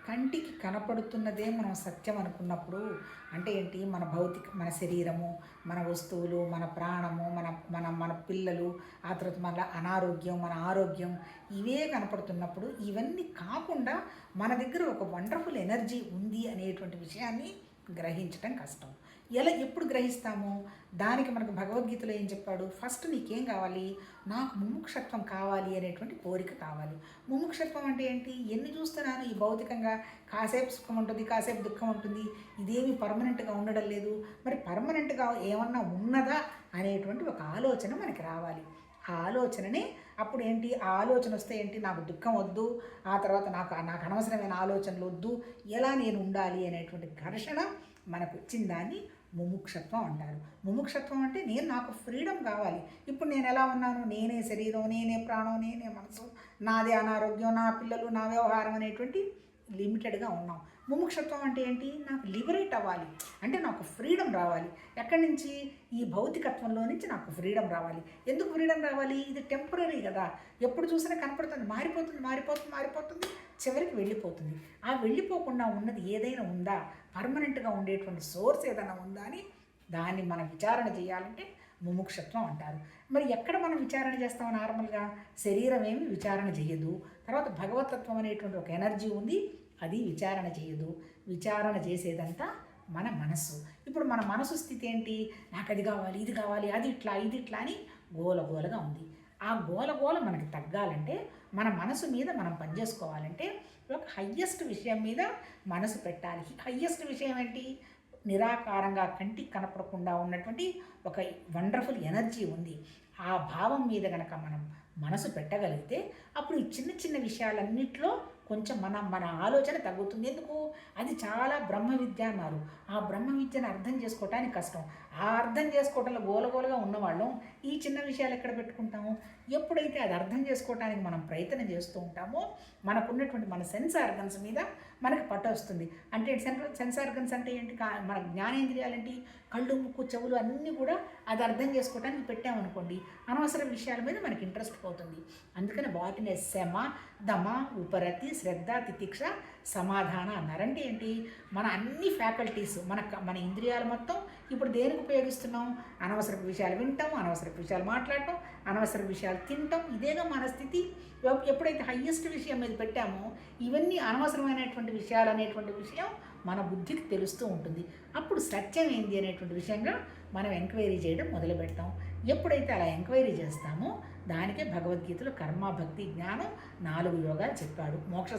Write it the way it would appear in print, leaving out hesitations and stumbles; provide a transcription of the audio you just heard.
కంటికి కనపడుతున్నదే మనం సత్యం అనుకున్నప్పుడు అంటే ఏంటి, మన శరీరము, మన వస్తువులు, మన ప్రాణము, మన మన మన పిల్లలు, ఆ తర్వాత మన అనారోగ్యం, మన ఆరోగ్యం, ఇవే కనపడుతున్నప్పుడు ఇవన్నీ కాకుండా మన దగ్గర ఒక వండర్ఫుల్ ఎనర్జీ ఉంది అనేటువంటి విషయాన్ని గ్రహించటం కష్టం. ఎప్పుడు గ్రహిస్తాము? దానికి మనకు భగవద్గీతలో ఏం చెప్పాడు? ఫస్ట్ నీకేం కావాలి? నాకు ముముక్షత్వం కావాలి అనేటువంటి కోరిక కావాలి. ముముక్షత్వం అంటే ఏంటి? ఎన్ని చూస్తున్నాను ఈ భౌతికంగా, కాసేపు సుఖం ఉంటుంది, కాసేపు దుఃఖం ఉంటుంది, ఇదేమి పర్మనెంట్గా ఉండడం లేదు. మరి పర్మనెంట్గా ఏమన్నా ఉన్నదా అనేటువంటి ఒక ఆలోచన మనకి రావాలి. ఆ ఆలోచననే అప్పుడు ఏంటి, ఆ ఆలోచన వస్తే ఏంటి, నాకు దుఃఖం వద్దు, ఆ తర్వాత నాకు నాకు అనవసరమైన ఆలోచనలు వద్దు, ఎలా నేను ఉండాలి అనేటువంటి ఘర్షణ మనకు వచ్చిన దాన్ని ముముక్షత్వం అంటారు. ముముక్షత్వం అంటే నాకు ఫ్రీడమ్ కావాలి. ఇప్పుడు నేను ఎలా ఉన్నాను, నేనే శరీరం, నేనే ప్రాణం, నేనే మనసు, నాదే అనారోగ్యం, నా పిల్లలు, నా వ్యవహారం అనేటువంటి లిమిటెడ్గా ఉన్నాం. ముముక్షత్వం అంటే ఏంటి, నాకు లిబరేట్ అవ్వాలి, అంటే నాకు ఫ్రీడమ్ రావాలి. ఎక్కడి నుంచి? ఈ భౌతికత్వంలో నుంచి నాకు ఫ్రీడమ్ రావాలి. ఎందుకు ఫ్రీడమ్ రావాలి? ఇది టెంపరీ కదా, ఎప్పుడు చూసినా కనపడుతుంది, మారిపోతుంది మారిపోతుంది మారిపోతుంది, చివరికి వెళ్ళిపోతుంది. ఆ వెళ్ళిపోకుండా ఉన్నది ఏదైనా ఉందా, పర్మనెంట్గా ఉండేటువంటి సోర్స్ ఏదైనా ఉందా అని దాన్ని మనం విచారణ చేయాలంటే ముముక్షత్వం అంటారు. మరి ఎక్కడ మనం విచారణ చేస్తాం? నార్మల్గా శరీరం ఏమి విచారణ చేయదు. తర్వాత భగవతత్వం అనేటువంటి ఒక ఎనర్జీ ఉంది, అది విచారణ చేయదు. విచారణ చేసేదంతా మన మనస్సు. ఇప్పుడు మన మనసు స్థితి ఏంటి? నాకు అది కావాలి, ఇది కావాలి, అది ఇట్లా, ఇది ఇట్లా అని గోలగోలగా ఉంది. ఆ గోలగోల మనకి తగ్గాలంటే, మన మనసు మీద మనం పనిచేసుకోవాలంటే ఒక హయ్యెస్ట్ విషయం మీద మనసు పెట్టాలి. హయ్యెస్ట్ విషయం ఏంటి? నిరాకారంగా కంటికి కనపడకుండా ఉన్నటువంటి ఒక వండర్ఫుల్ ఎనర్జీ ఉంది. ఆ భావం మీద కనుక మనం మనసు పెట్టగలిగితే అప్పుడు ఈ చిన్న చిన్న విషయాలన్నింటిలో కొంచెం మన ఆలోచన తగ్గుతుంది. ఎందుకు? అది చాలా బ్రహ్మ విద్య అన్నారు. ఆ బ్రహ్మ విద్యను అర్థం చేసుకోవటానికి కష్టం. ఆ అర్థం చేసుకోవటంలో గోలగోలుగా ఉన్నవాళ్ళం ఈ చిన్న విషయాలు ఎక్కడ పెట్టుకుంటాము? ఎప్పుడైతే అది అర్థం చేసుకోవటానికి మనం ప్రయత్నం చేస్తూ ఉంటామో మనకున్నటువంటి మన సెన్స్ ఆర్గన్స్ మీద మనకు పట్టు వస్తుంది. అంటే సెన్స్ ఆర్గన్స్ అంటే ఏంటి? మన జ్ఞానేంద్రియాలేంటి? కళ్ళు, ముక్కు, చెవులు అన్నీ కూడా అది అర్థం చేసుకోవటానికి పెట్టామనుకోండి, అనవసర విషయాల మీద మనకి ఇంట్రెస్ట్ పోతుంది. అందుకని వాటిని శమ, దమ, ఉపరతి, శ్రద్ధ, తితిక్ష, సమాధాన అన్నారంటే ఏంటి? మన అన్ని ఫ్యాకల్టీస్, మన ఇంద్రియాలు మొత్తం ఇప్పుడు దేనికి ఉపయోగిస్తున్నాం? అనవసర విషయాలు వింటాం, అనవసర విషయాలు మాట్లాడటం, అనవసర విషయాలు తింటాం. ఇదేగా మన స్థితి. ఎప్పుడైతే హయ్యెస్ట్ విషయం మీద పెట్టామో ఇవన్నీ అనవసరమైనటువంటి విషయాలు అనేటువంటి విషయం మన బుద్ధికి తెలుస్తూ ఉంటుంది. అప్పుడు సత్యం ఏంది అనేటువంటి విషయంగా మనం ఎంక్వైరీ చేయడం మొదలు పెడతాం. ఎప్పుడైతే అలా ఎంక్వైరీ చేస్తామో దానికే భగవద్గీతలో కర్మ, భక్తి, జ్ఞానం 4 యోగాలు చెప్పాడు. మోక్ష